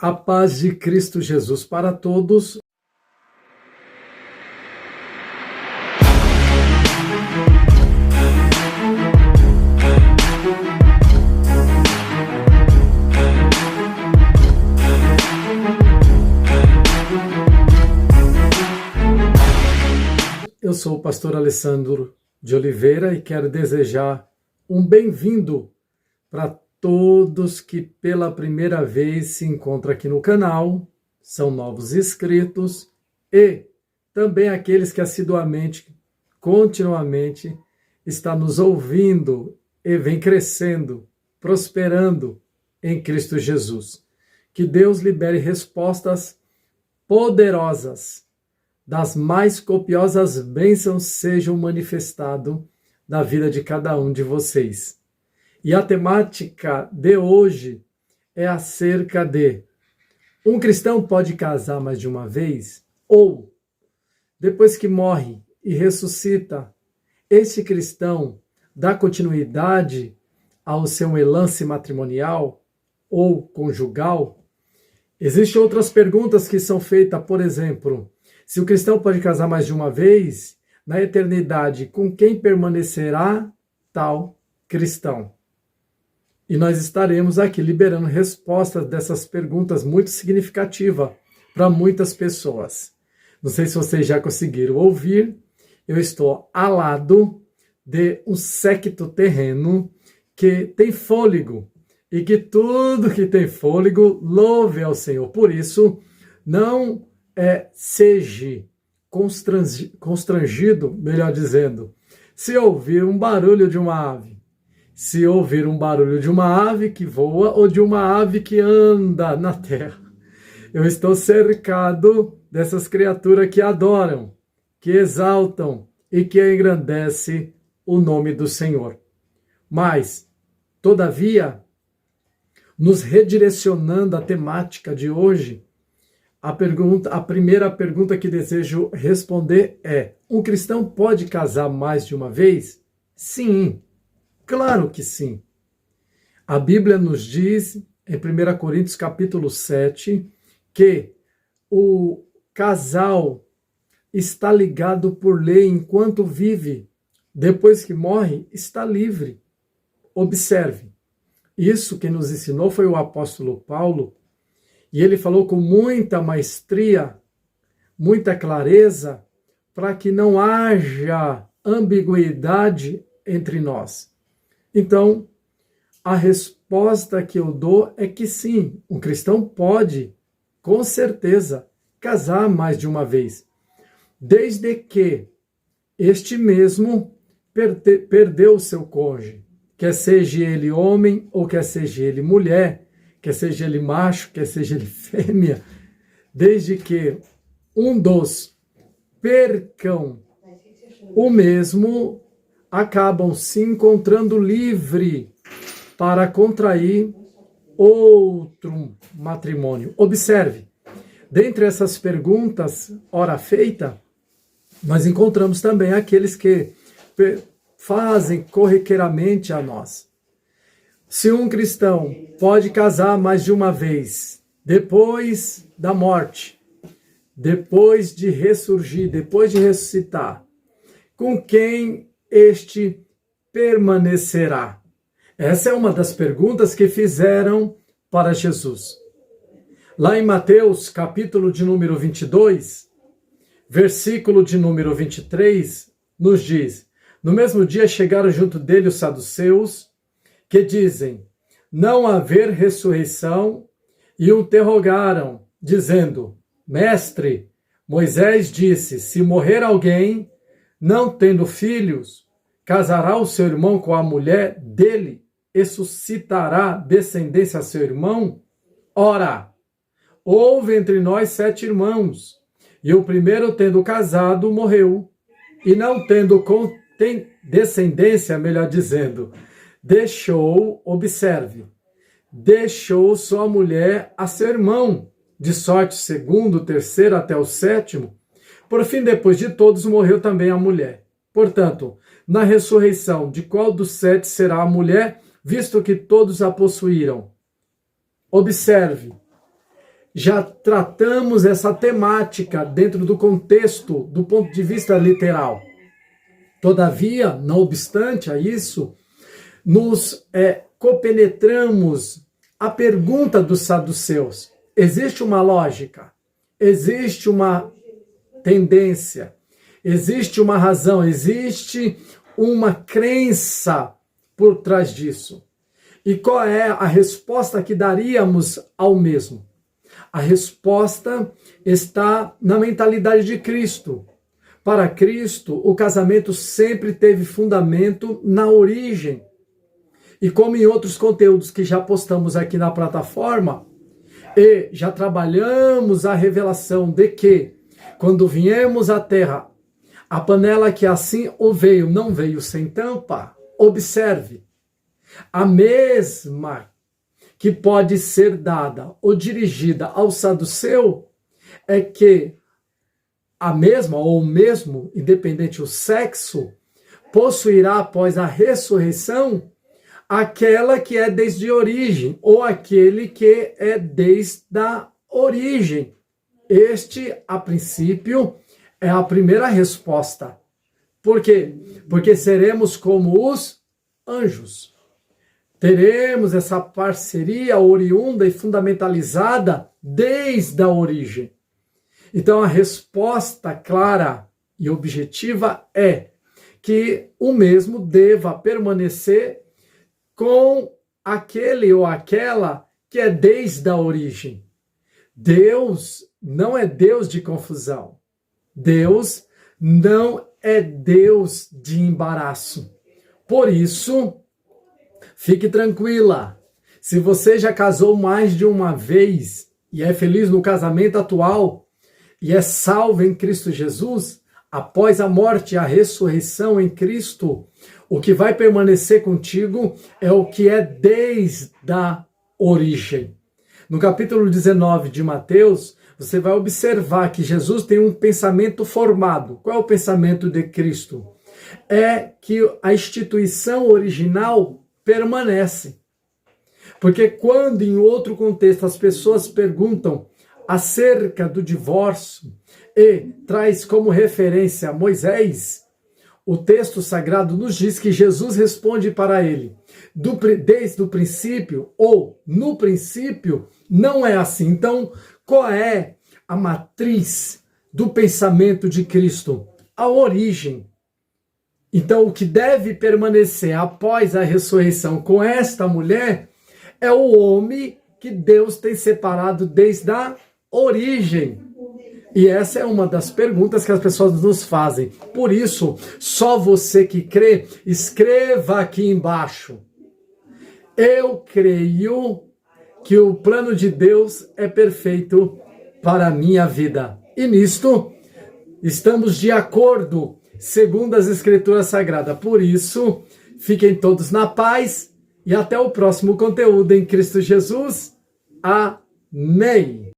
A paz de Cristo Jesus para todos. Eu sou o pastor Alessandro de Oliveira e quero desejar um bem-vindo para todos que pela primeira vez se encontram aqui no canal, são novos inscritos e também aqueles que assiduamente, continuamente, está nos ouvindo e vem crescendo, prosperando em Cristo Jesus. Que Deus libere respostas poderosas, das mais copiosas bênçãos sejam manifestadas na vida de cada um de vocês. E a temática de hoje é acerca de: um cristão pode casar mais de uma vez? Ou, depois que morre e ressuscita, este cristão dá continuidade ao seu lance matrimonial ou conjugal? Existem outras perguntas que são feitas, por exemplo, se o cristão pode casar mais de uma vez, na eternidade, com quem permanecerá tal cristão? E nós estaremos aqui liberando respostas dessas perguntas muito significativas para muitas pessoas. Não sei se vocês já conseguiram ouvir, eu estou ao lado de um séquito terreno que tem fôlego, e que tudo que tem fôlego louve ao Senhor. Por isso, não seja constrangido, melhor dizendo, se ouvir um barulho de uma ave. Se ouvir um barulho de uma ave que voa ou de uma ave que anda na terra. Eu estou cercado dessas criaturas que adoram, que exaltam e que engrandecem o nome do Senhor. Mas, todavia, nos redirecionando à temática de hoje, a primeira pergunta que desejo responder é: um cristão pode casar mais de uma vez? Sim. Claro que sim. A Bíblia nos diz, em 1 Coríntios capítulo 7, que o casal está ligado por lei enquanto vive. Depois que morre, está livre. Observe, isso que nos ensinou foi o apóstolo Paulo, e ele falou com muita maestria, muita clareza, para que não haja ambiguidade entre nós. Então, a resposta que eu dou é que sim, um cristão pode, com certeza, casar mais de uma vez, desde que este mesmo perdeu o seu cônjuge, quer seja ele homem ou quer seja ele mulher, quer seja ele macho, quer seja ele fêmea, desde que um dos percam o mesmo, acabam se encontrando livre para contrair outro matrimônio. Observe, dentre essas perguntas, ora feita, nós encontramos também aqueles que fazem corriqueiramente a nós. Se um cristão pode casar mais de uma vez, depois da morte, depois de ressurgir, depois de ressuscitar, com quem este permanecerá? Essa é uma das perguntas que fizeram para Jesus. Lá em Mateus, capítulo de número 22, versículo de número 23, nos diz: no mesmo dia chegaram junto dele os saduceus, que dizem não haver ressurreição, e o interrogaram, dizendo: Mestre, Moisés disse, se morrer alguém, não tendo filhos, casará o seu irmão com a mulher dele e suscitará descendência a seu irmão? Ora, houve entre nós 7 irmãos, e o primeiro, tendo casado, morreu, e não tendo descendência, melhor dizendo, deixou sua mulher a seu irmão, de sorte, segundo, terceiro até o 7º. Por fim, depois de todos, morreu também a mulher. Portanto, na ressurreição, de qual dos 7 será a mulher, visto que todos a possuíram? Observe, já tratamos essa temática dentro do contexto, do ponto de vista literal. Todavia, não obstante a isso, nos compenetramos a pergunta dos saduceus. Existe uma lógica, existe uma tendência, existe uma razão, existe uma crença por trás disso. E qual é a resposta que daríamos ao mesmo? A resposta está na mentalidade de Cristo. Para Cristo, o casamento sempre teve fundamento na origem. E como em outros conteúdos que já postamos aqui na plataforma, e já trabalhamos a revelação de que, quando viemos à Terra, a panela que assim o veio, não veio sem tampa. Observe, a mesma que pode ser dada ou dirigida ao saduceu é que a mesma ou o mesmo, independente o sexo, possuirá após a ressurreição aquela que é desde a origem, ou aquele que é desde a origem. Este, a princípio, é a primeira resposta. Por quê? Porque seremos como os anjos. Teremos essa parceria oriunda e fundamentalizada desde a origem. Então, a resposta clara e objetiva é que o mesmo deva permanecer com aquele ou aquela que é desde a origem. Deus não é Deus de confusão. Deus não é Deus de embaraço. Por isso, fique tranquila. Se você já casou mais de uma vez e é feliz no casamento atual e é salvo em Cristo Jesus, após a morte e a ressurreição em Cristo, o que vai permanecer contigo é o que é desde a origem. No capítulo 19 de Mateus, você vai observar que Jesus tem um pensamento formado. Qual é o pensamento de Cristo? É que a instituição original permanece. Porque quando em outro contexto as pessoas perguntam acerca do divórcio e traz como referência Moisés, o texto sagrado nos diz que Jesus responde para ele, desde o princípio ou no princípio, não é assim. Então, qual é a matriz do pensamento de Cristo? A origem. Então, o que deve permanecer após a ressurreição com esta mulher é o homem que Deus tem separado desde a origem. E essa é uma das perguntas que as pessoas nos fazem. Por isso, só você que crê, escreva aqui embaixo. Eu creio que o plano de Deus é perfeito para a minha vida. E nisto, estamos de acordo, segundo as Escrituras Sagradas. Por isso, fiquem todos na paz e até o próximo conteúdo em Cristo Jesus. Amém.